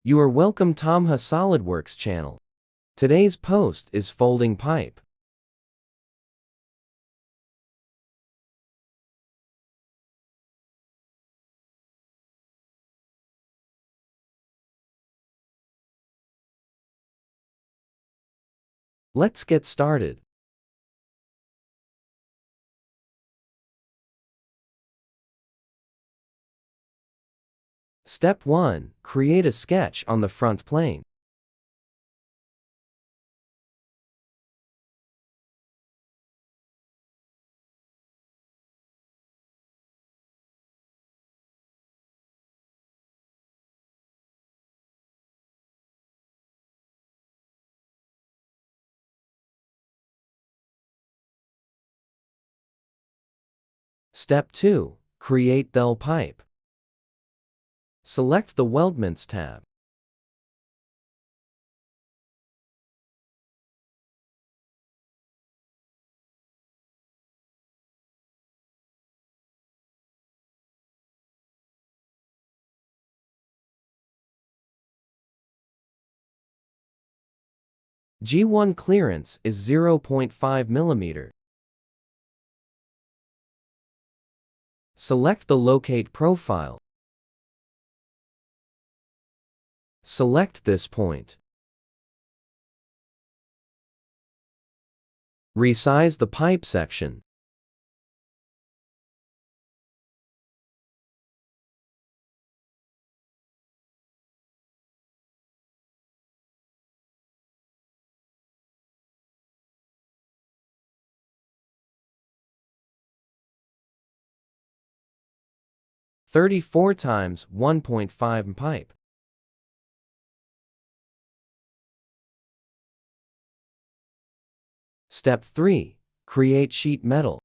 You are welcome to Solidworks channel. Today's post is folding pipe. Let's get started. Step 1. Create a sketch on the front plane. Step 2. Create the pipe. Select the Weldments tab. G1 clearance is 0.5 mm. Select the Locate Profile. Select this point. Resize the pipe section. (34 times 1.5 pipe). Step 3. Create sheet metal.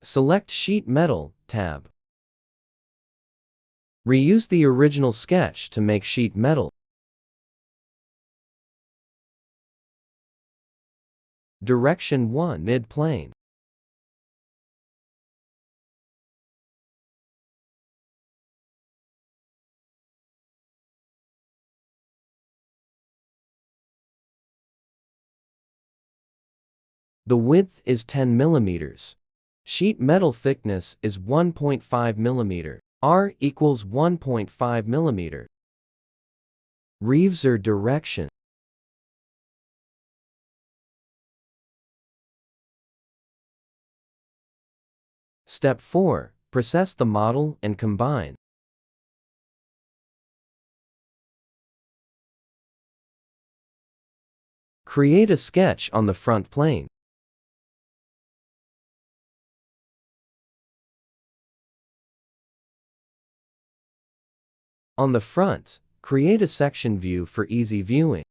Select Sheet Metal tab. Reuse the original sketch to make sheet metal. Direction 1. Mid-plane. The width is 10 mm. Sheet metal thickness is 1.5 mm. R equals 1.5 mm. Reverse direction. Step 4. Process the model and combine. Create a sketch on the front plane. On the front, create a section view for easy viewing.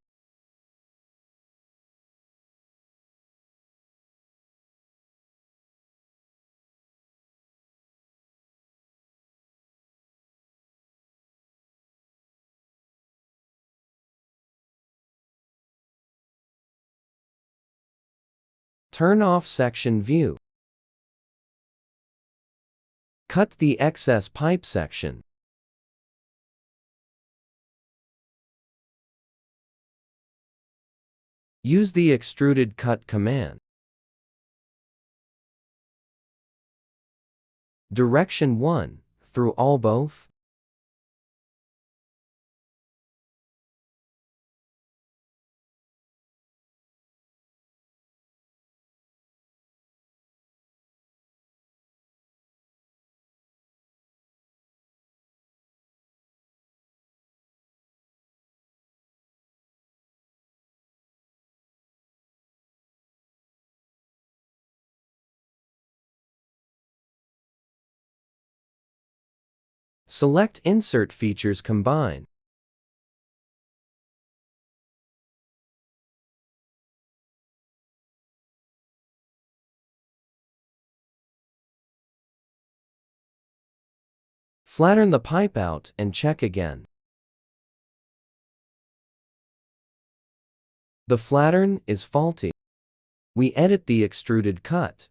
Turn off section view. Cut the excess pipe section. Use the extruded cut command. Direction 1. Through all both. Select Insert Features Combine. Flatten the pipe out and check again. The flatten is faulty. We edit the extruded cut.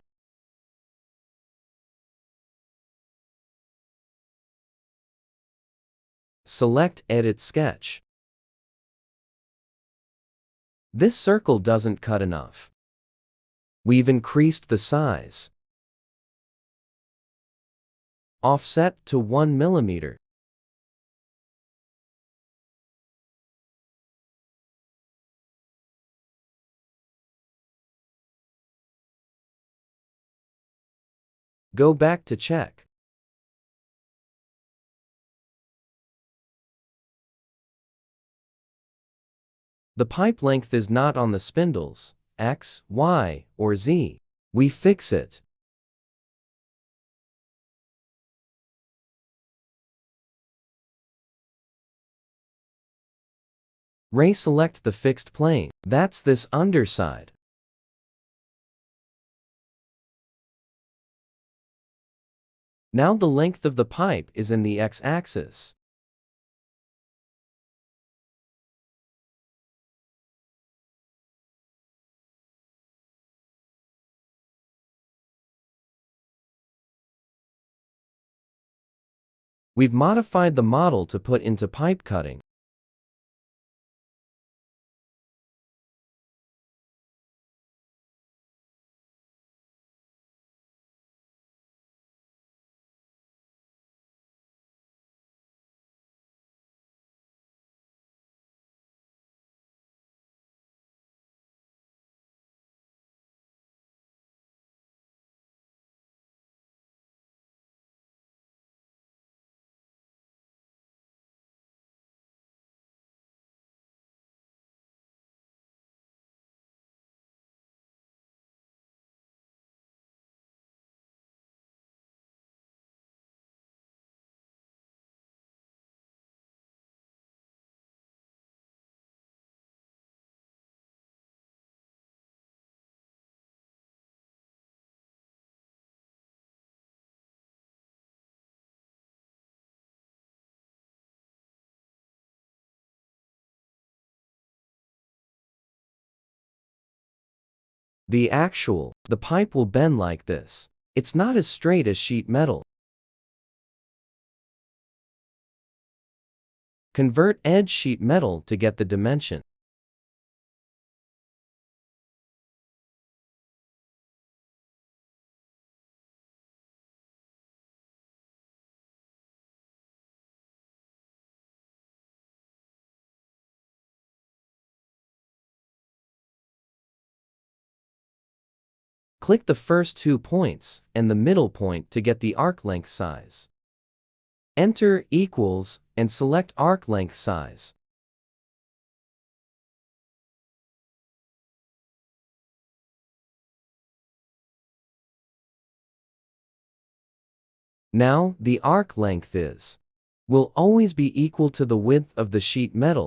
select Edit Sketch. This circle doesn't cut enough. We've increased the size. Offset to 1 mm. Go back to check. The pipe length is not on the spindles, X, Y, or Z. We fix it. Select the fixed plane. That's this underside. Now the length of the pipe is in the X-axis. We've modified the model to put into pipe cutting. The pipe will bend like this. It's not as straight as sheet metal. Convert edge sheet metal to get the dimension. Click the first 2 points and the middle point to get the arc length size. Enter equals and select arc length size. Now the arc length will always be equal to the width of the sheet metal.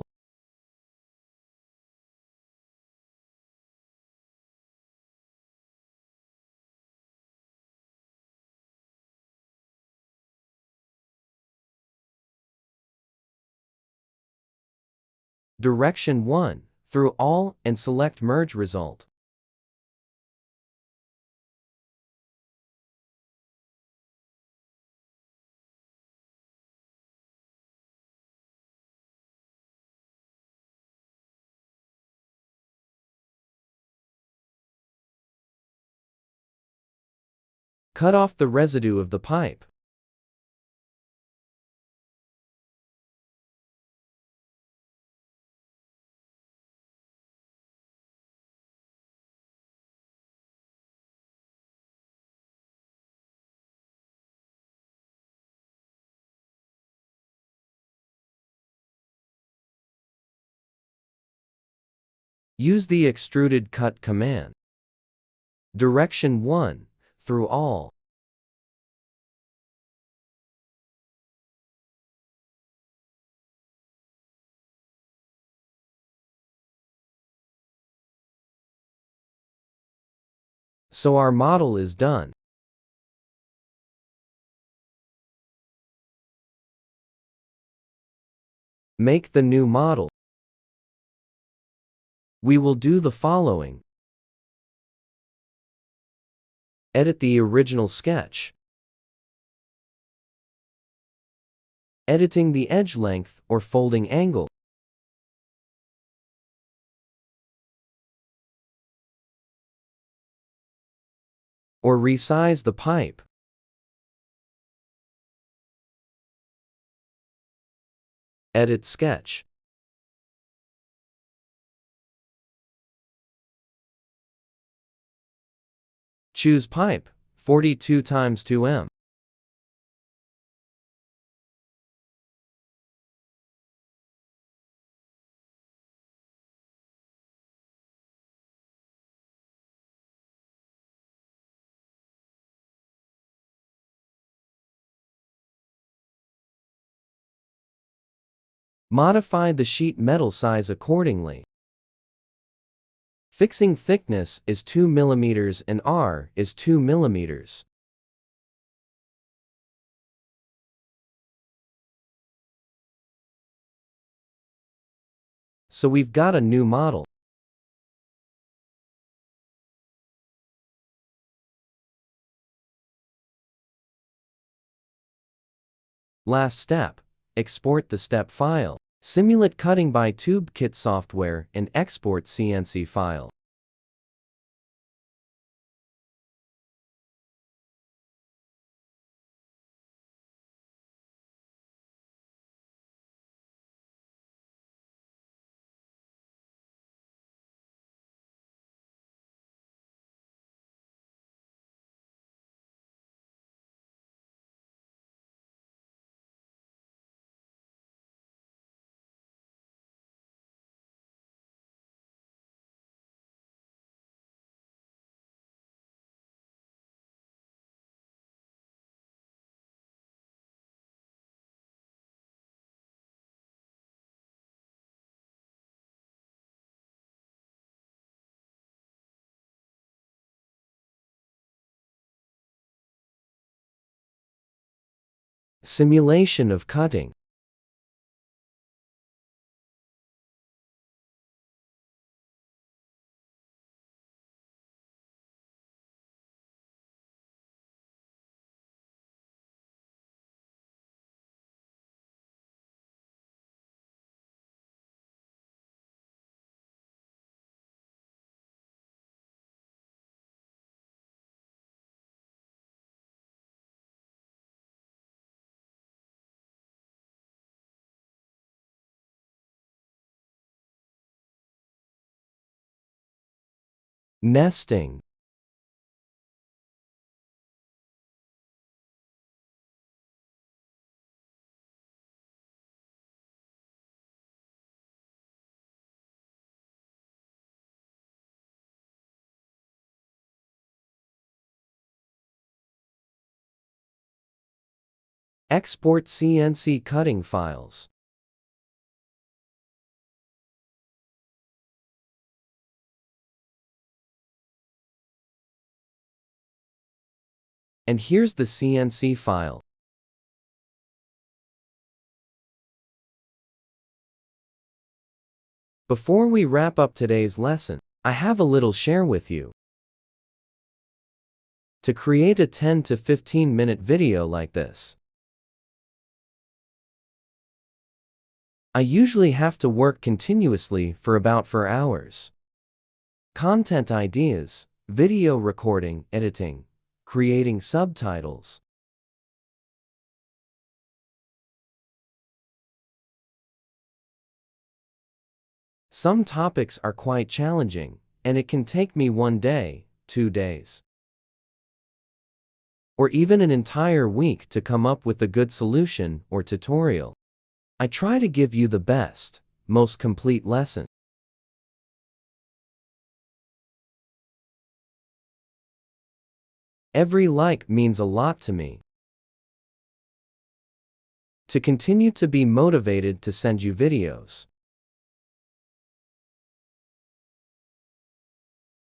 Direction 1, through all and select Merge Result. Cut off the residue of the pipe. Use the extruded cut command. Direction 1, through all. So our model is done. Make the new model. We will do the following. Edit the original sketch. editing the edge length or folding angle, or resize the pipe. Edit sketch. Choose pipe, 42 x 2 m. Modify the sheet metal size accordingly. Fixing thickness is 2 mm and R is 2 mm. So we've got a new model. Last step, export the step file. Simulate cutting by TubeKit software and export CNC file. Simulation of cutting. Nesting. Export CNC cutting files. And here's the CNC file. Before we wrap up today's lesson, I have a little share with you. To create a 10 to 15 minute video like this, I usually have to work continuously for about 4 hours. Content ideas, video recording, editing, creating subtitles. Some topics are quite challenging, and it can take me 1 day, 2 days, or even an entire week to come up with a good solution or tutorial. I try to give you the best, most complete lesson. Every like means a lot to me. To continue to be motivated to send you videos.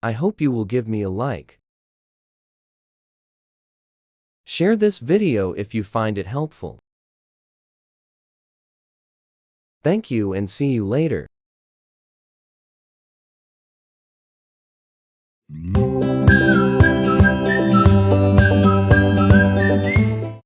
I hope you will give me a like. Share this video if you find it helpful. Thank you and see you later.